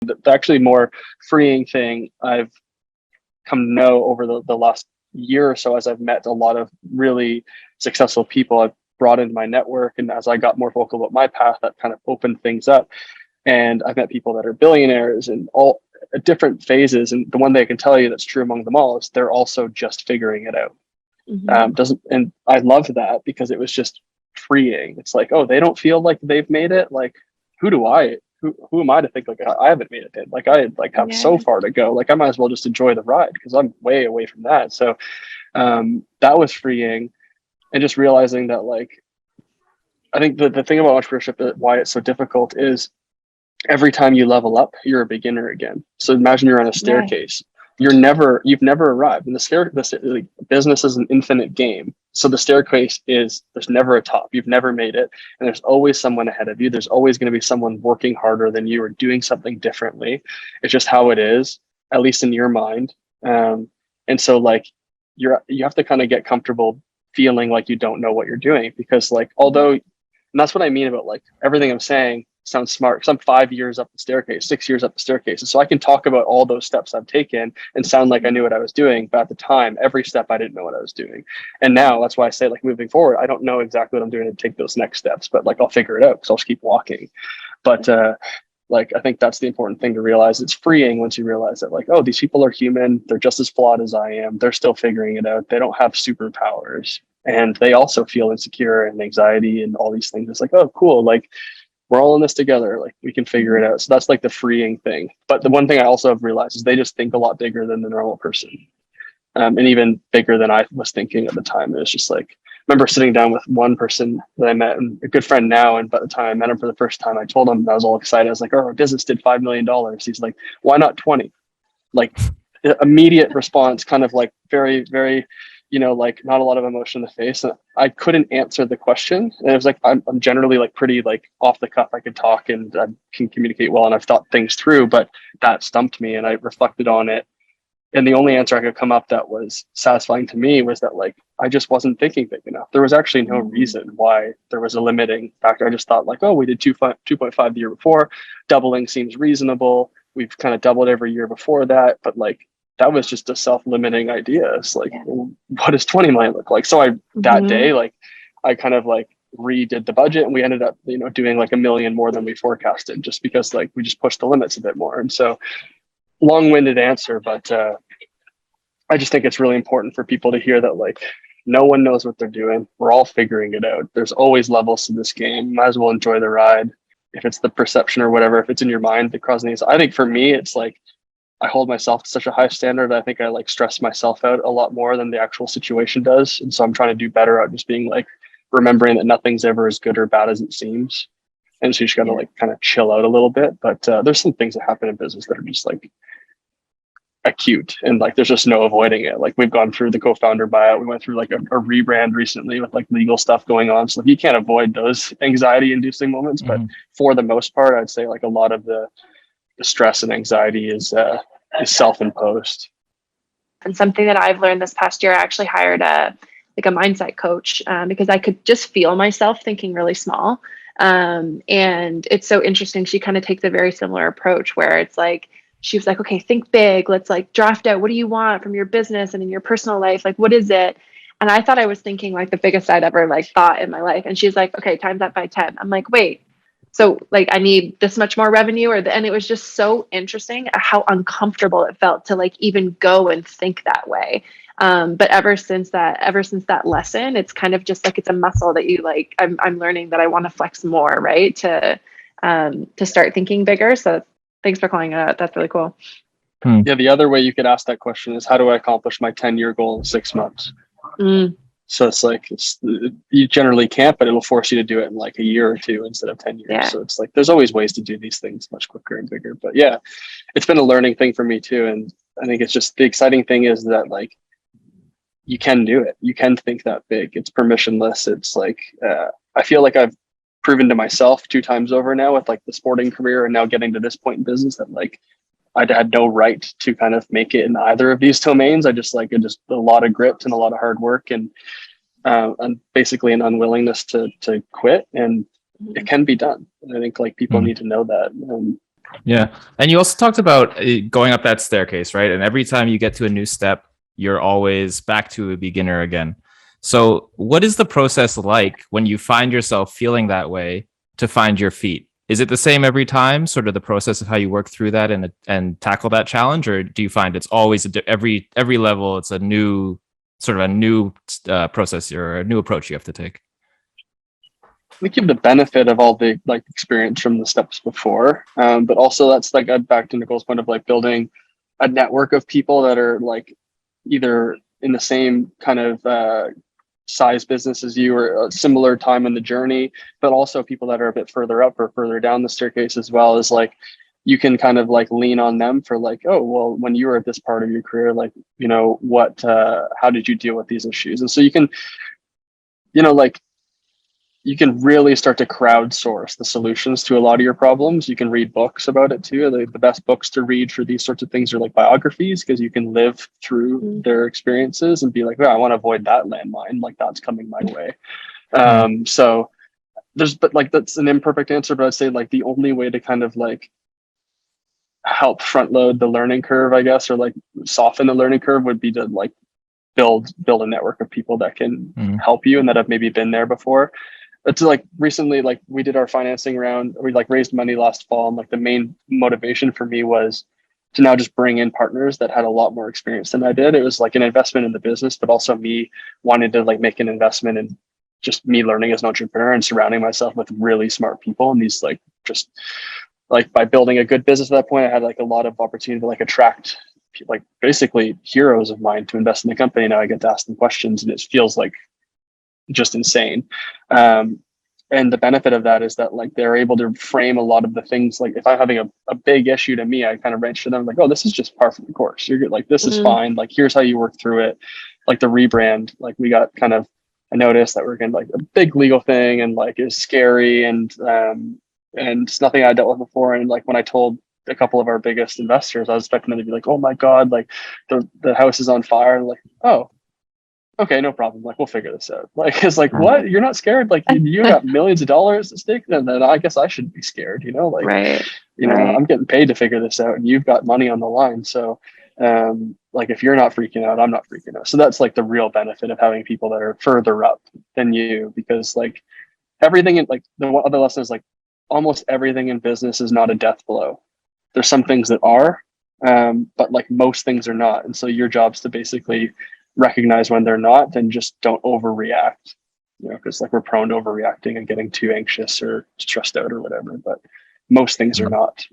The actually more freeing thing I've come to know over the last year or so, as I've met a lot of really successful people I've brought into my network, and as I got more vocal about my path, that kind of opened things up. And I've met people that are billionaires and all different phases, and the one thing I can tell you that's true among them all is they're also just figuring it out. And I loved that because it was just freeing. It's like, oh, they don't feel like they've made it. Like, who am I to think like I haven't made it yet? Like I have so far to go. Like I might as well just enjoy the ride because I'm way away from that. So that was freeing, and just realizing that, like, I think the thing about entrepreneurship, why it's so difficult, is every time you level up, you're a beginner again. So imagine you're on a staircase. You've never arrived. And the business is an infinite game. So the staircase there's never a top. You've never made it. And there's always someone ahead of you. There's always going to be someone working harder than you or doing something differently. It's just how it is, at least in your mind. And so like you have to kind of get comfortable feeling like you don't know what you're doing, because like, although, and that's what I mean about like everything I'm saying sounds smart, because I'm 5 years up the staircase, 6 years up the staircase. And so I can talk about all those steps I've taken and sound like I knew what I was doing. But at the time, every step I didn't know what I was doing. And now that's why I say, like, moving forward, I don't know exactly what I'm doing to take those next steps, but like I'll figure it out because I'll just keep walking. But like, I think that's the important thing to realize. It's freeing once you realize that, like, oh, these people are human. They're just as flawed as I am. They're still figuring it out. They don't have superpowers. And they also feel insecure and anxiety and all these things. It's like, oh, cool. Like, we're all in this together. Like, we can figure it out. So that's like the freeing thing. But the one thing I also have realized is they just think a lot bigger than the normal person. And even bigger than I was thinking at the time. It was just like, I remember sitting down with one person that I met, and a good friend now. And by the time I met him for the first time, I told him, I was all excited. I was like, oh, our business did $5 million. He's like, why not 20? Like, immediate response, kind of like very, very, like not a lot of emotion in the face. And I couldn't answer the question. And it was like, I'm generally like pretty like off the cuff. I could talk and I can communicate well, and I've thought things through, but that stumped me, and I reflected on it. And the only answer I could come up that was satisfying to me was that, like, I just wasn't thinking big enough. There was actually no reason why there was a limiting factor. I just thought, like, oh, we did 2.5 the year before. Doubling seems reasonable. We've kind of doubled every year before that. But like, that was just a self-limiting idea. It's like, well, what does 20 million look like? So that day, like, I kind of like redid the budget, and we ended up, doing like $1 million more than we forecasted, just because like we just pushed the limits a bit more. And so, long-winded answer, but I just think it's really important for people to hear that, like, no one knows what they're doing. We're all figuring it out. There's always levels to this game. Might as well enjoy the ride. If it's the perception or whatever, if it's in your mind, the causing these. I think for me, it's like, I hold myself to such a high standard. I think I like stress myself out a lot more than the actual situation does. And so I'm trying to do better at just being like, remembering that nothing's ever as good or bad as it seems. And so you just got to like kind of chill out a little bit. But there's some things that happen in business that are just like acute, and like there's just no avoiding it. Like, we've gone through the co-founder buyout. We went through like a rebrand recently with like legal stuff going on. So you can't avoid those anxiety inducing moments. But for the most part, I'd say like a lot of the stress and anxiety is self-imposed. And something that I've learned this past year, I actually hired a mindset coach because I could just feel myself thinking really small. And it's so interesting. She kind of takes a very similar approach where it's like, she was like, okay, think big. Let's like draft out, what do you want from your business and in your personal life? Like, what is it? And I thought I was thinking like the biggest I'd ever like thought in my life. And she's like, okay, times that by 10. I'm like, wait, so like I need this much more revenue and it was just so interesting how uncomfortable it felt to like even go and think that way. But ever since that lesson, it's kind of just like, it's a muscle that you like, I'm learning that I want to flex more, right? To start thinking bigger. So thanks for calling it out. That's really cool. Yeah. The other way you could ask that question is, how do I accomplish my 10-year goal in 6 months? So it's like, you generally can't, but it'll force you to do it in like a year or two instead of 10 years. Yeah. So it's like, there's always ways to do these things much quicker and bigger. But yeah, it's been a learning thing for me too. And I think it's just, the exciting thing is that like, you can do it. You can think that big. It's permissionless. It's like, I feel like I've proven to myself 2 times over now with like the sporting career and now getting to this point in business that like, I had no right to kind of make it in either of these domains. I just like, it just a lot of grit and a lot of hard work and basically an unwillingness to quit, and it can be done. And I think like people need to know that. Yeah. And you also talked about going up that staircase, right? And every time you get to a new step, you're always back to a beginner again. So, what is the process like when you find yourself feeling that way to find your feet? Is it the same every time, sort of the process of how you work through that and tackle that challenge, or do you find it's always every level it's a new sort of a new process or a new approach you have to take? We give the benefit of all the like experience from the steps before, but also that's like back to Nicole's point of like building a network of people that are like either in the same kind of size business as you or a similar time in the journey, but also people that are a bit further up or further down the staircase as well. Is like you can kind of like lean on them for like, oh well, when you were at this part of your career, like what how did you deal with these issues? And so you can like you can really start to crowdsource the solutions to a lot of your problems. You can read books about it too. The best books to read for these sorts of things are like biographies, because you can live through their experiences and be like, oh, I want to avoid that landmine. Like that's coming my way. So but like, that's an imperfect answer, but I'd say like the only way to kind of like help front load the learning curve, I guess, or like soften the learning curve would be to like build a network of people that can help you and that have maybe been there before. It's like recently, like we did our financing round, we like raised money last fall, and like the main motivation for me was to now just bring in partners that had a lot more experience than I did. It was like an investment in the business, but also me wanting to like make an investment in just me learning as an entrepreneur and surrounding myself with really smart people. And these like just like by building a good business at that point, I had like a lot of opportunity to like attract like basically heroes of mine to invest in the company. Now I get to ask them questions, and it feels like just insane. And the benefit of that is that like they're able to frame a lot of the things. Like if I'm having a big issue to me, I kind of wrench to them like, oh, this is just par for the course. You're good. Like, this is fine. Like, here's how you work through it. Like the rebrand, like we got kind of, I noticed that we're getting like a big legal thing and like it's scary and it's nothing I dealt with before. And like when I told a couple of our biggest investors, I was expecting them to be like, oh my God, like the house is on fire. And like, oh, okay, no problem. Like, we'll figure this out. Like, it's like, what? You're not scared? Like, you got millions of dollars at stake, and then I guess I should be scared. Like, Right. I'm getting paid to figure this out, and you've got money on the line. So, like, if you're not freaking out, I'm not freaking out. So that's like the real benefit of having people that are further up than you, because like everything in like the other lesson is like almost everything in business is not a death blow. There's some things that are, but like most things are not. And so your job's to basically recognize when they're not, and just don't overreact, because like we're prone to overreacting and getting too anxious or stressed out or whatever, but most things are not.